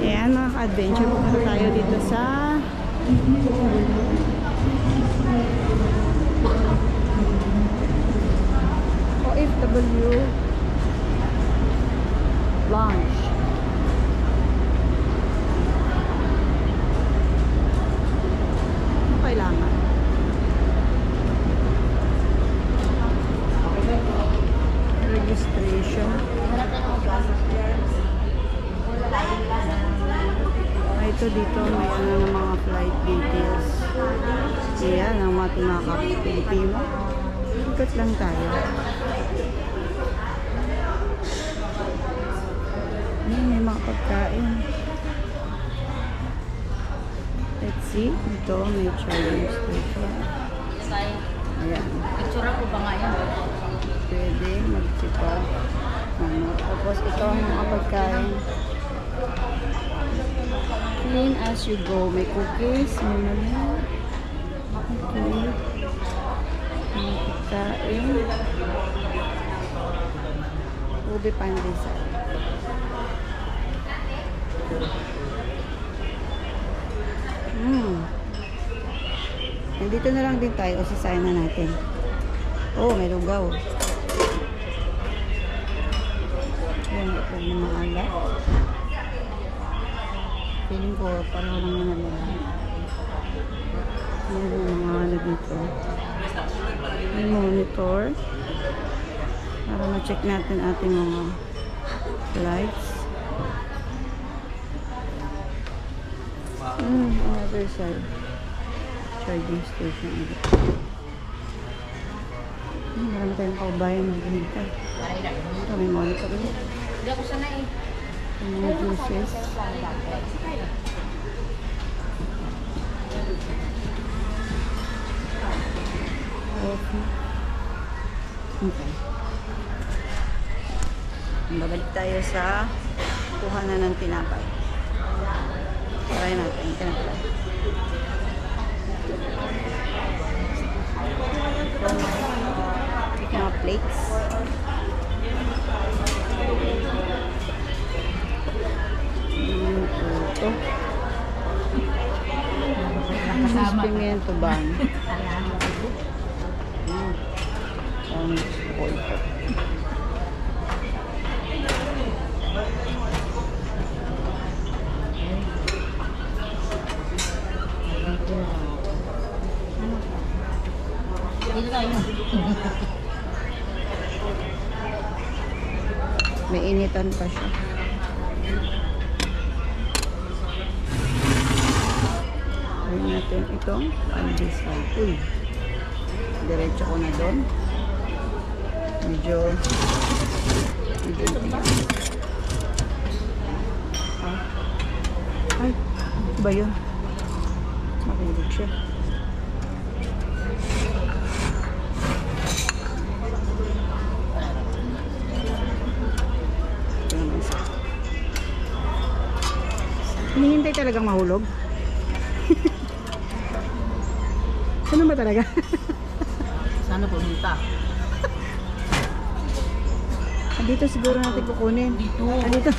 Ayan mga ka-adventure, pupunta tayo dito sa OFW Lounge. Ano kailangan? Registration. Ito dito may ano ng mga flight details. Ayan ang mga tinakap-Pilipino. Ikot lang tayo. May mga pagkain. Let's see. Ito may charging station. Ayan. Picture ko ba nga yan? Pwede magsipag. Tapos ito ang mga pagkain. Clean as you go. May cookies. May mali. Okay. May pagkain. Ube pandesal. Nandito na lang din tayo kasi sayan na natin. Oh, may lugaw. Ayan, ito yung mga alat. Feeling ko, pareho lang na lang. Ayan yung mga ano dito. May monitor. Para ma-check natin ating mga lights. Another side. Charging station. Marami tayong kaubayan na ganito. Ito may monitor. Hindi ako sanay. Mga juices. Okay. Okay. Babalik tayo sa kuhanan ng tinapay. Try natin yung tinapay. Mga plates. Ito. Mas pimiento ba? Ang spoil ko. May initan pa siya. Gawin natin itong pandesal. Uy, diretso ko na doon. Medyo ay, ano ba yun? Makinig siya. Hinihintay talagang mahulog. Ano ba talaga? Sana pumunta. Dito siguro natin kukunin. Dito. Dito.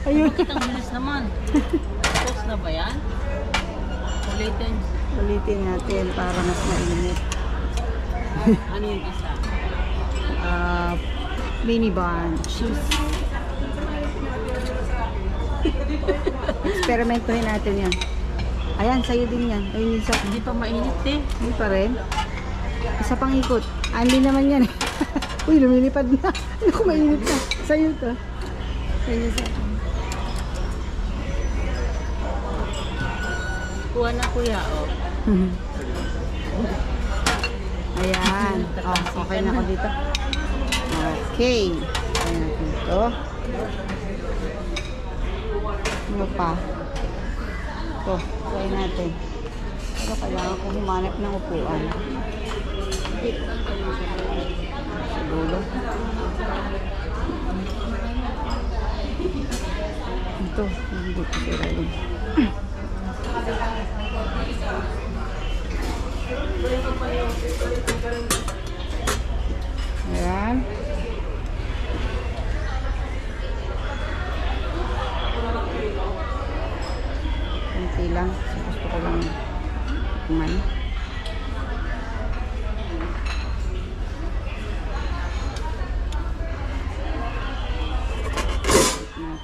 Ayun. Bakit ang bilis naman? Post na ba yan? Ulitin. Ulitin natin para mas mainit. Ano yung isa? Mini bunch. Experimentohin natin yan. Ayan, sa'yo din yan. Ayun isa. Hindi pa mainit eh. Hindi pa rin. Isa pang ikot. Anli naman yan. Uy, lumilipad na. Ano kung mainit na? Sa'yo to. Sa'yo sa akin. Kuha na kuya, oh. Ayan. Oh, okay na ako dito. Okay. Ayan natin ito. Ano pa? Ito. Try natin. Pero kailangan ko humanap ng upuan. Siguro. Ito. Hindi ko sila rin. Ayan.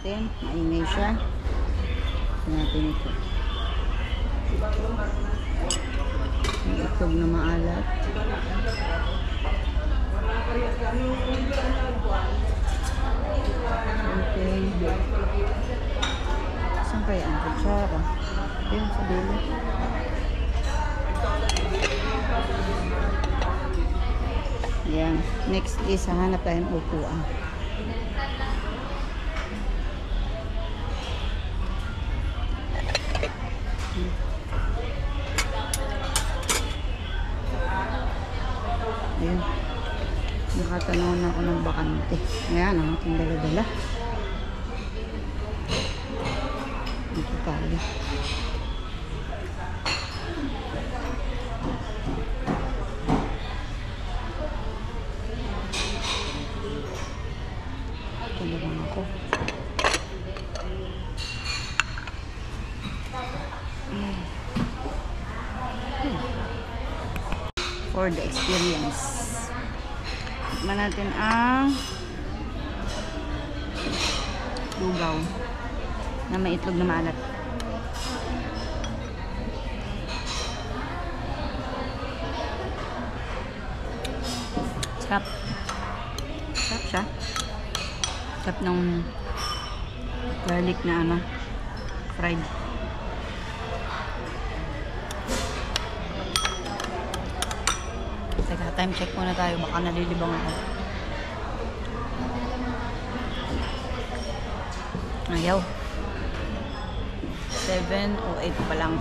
natin. Maingay siya. Ito natin ito. May itlog na maalat. Okay. Saan kaya ang kutsara? Ayun, sa dulo. Ayan. Next is, hahanap tayo ng upuan. Ayun. Nakatanaw na ako ng bakante. Ayan, ang ating dala-dala. Dito tayo. Ito na lang ako. For the experience. Tikman natin ang lugaw na may itlog na maalat. Sarap. Sarap siya. Sarap ng garlic na ano, fried. Teka, time check muna tayo. Baka nalilibang ako. Ayaw. 7 o 8 pa lang.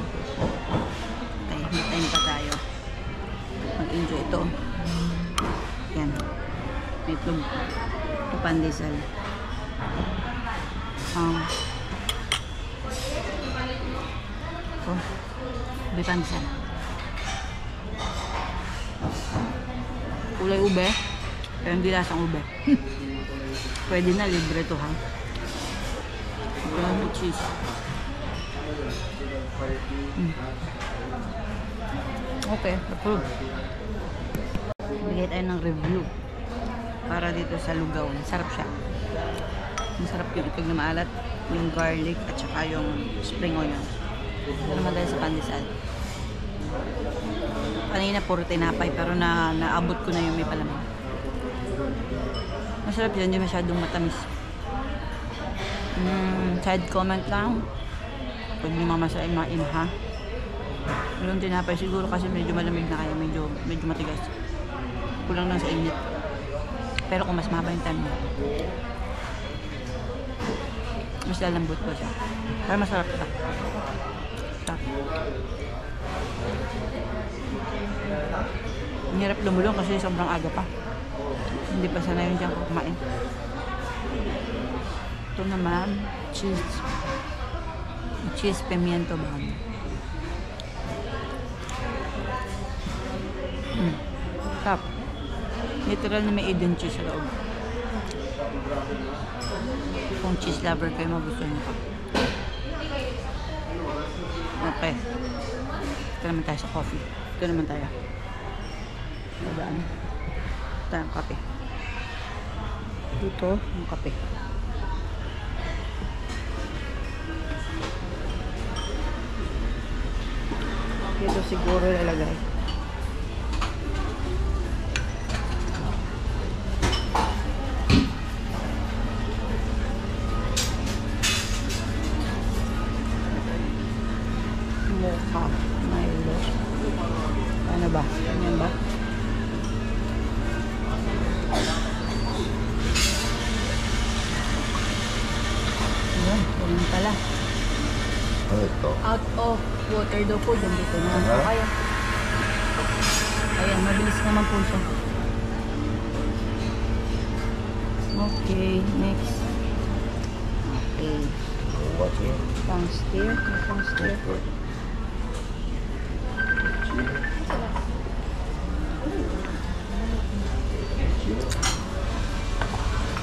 Okay, may time pa tayo. Mag-enjoy ito. Yan. May itlog. Ito pandesal. Ito. May pandesal. Kulay ube, pero hindi lasang ube. Pwede na, libre to ha. Ito lang yung cheese. Okay, approve. Bigay tayo ng review para dito sa lugaw. Sarap siya. Masarap yung itlog na maalat, yung garlic, at saka yung spring onion. Ito naman tayo sa pandesal. Kanina puro tinapay pero naabot ko na yung may palaman. Masarap yun, hindi masyadong matamis. Side comment lang. Huwag nyo mamasain mga imha. Yung tinapay siguro kasi medyo malamig na kaya medyo matigas. Kulang lang sa init. Pero kung mas mahaba yung time mo, mas lalambot ko siya. Pero masarap siya. Sarap. Ang hirap lumulong kasi sobrang aga pa. Hindi pa sana yun dyan kumain. Ito naman, cheese. Cheese pimiento ba? Sarap. Literal na may hidden cheese sa loob. Kung cheese lover kayo, magustuhan nyo pa. Okay. Ito naman tayo sa coffee. Ito naman tayo. Dadaan. Ito ang kape. Dito, yung kape. Dito siguro lalagay. Mocha. Milo. Ano ba? Ganyan ba? Ayan, ganyan pala. Ito. Out of water daw po. Dito naman po kayo. Ayan, mabilis naman po siya. Okay, next. Okay. What's here? Pang steer. Pang steer.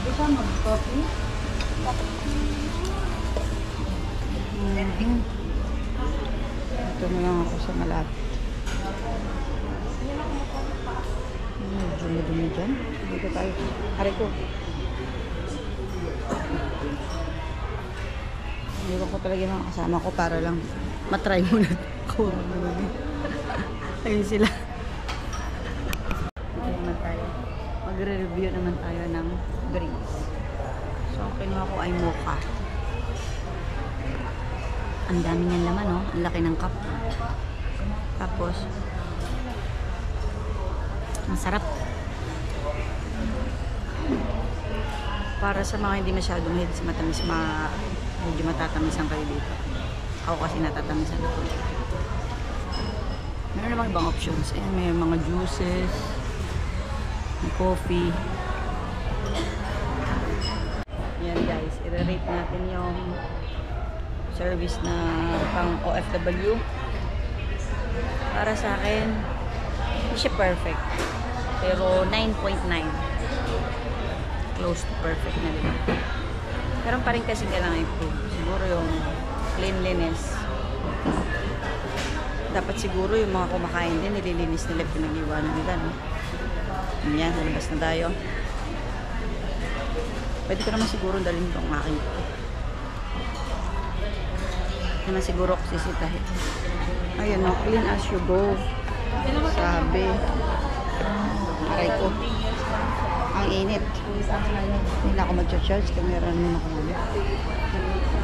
Ito mag-coffee. Ito na lang ako sa malapit. Medyo madumi dyan. Dito tayo. Hari ko. Iwan ko talaga yung mga kasama ko para lang matry muna ako. Ayun sila. Ito naman tayo. Magre-review naman tayo ng drinks. So, ang kinuha ko ay mocha. Ang dami niyang laman, no? Ang laki ng cup. Tapos, ang sarap. Para sa mga hindi masyadong mahilig sa matamis, medyo matatamisan kayo dito. Ako kasi natatamisan ako. Meron namang ibang options. Ayan, may mga juices, may coffee. Ayan guys, i-rate natin yung service na pang OFW. Para sa akin, hindi siya perfect. Pero 9.9. Close to perfect na diba? Pero pa rin kasi kailangan improve. Siguro yung cleanliness. Dapat siguro yung mga kumakain din, nililinis nila, pinag-iwanan nila, no? Ayan, nalabas na tayo. Pwede ko naman siguro dalhin itong aking ito. Naman siguro ako sisitahin. Ayan, no? Clean as you go. Sabi. Aray ko. Ang init. Hindi na ako mag-charge kaya meron naman ako ulit.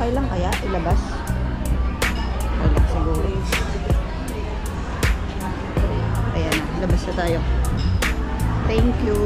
Okay lang kaya ilabas? Wala siguro. Ayan, labas na tayo. Thank you.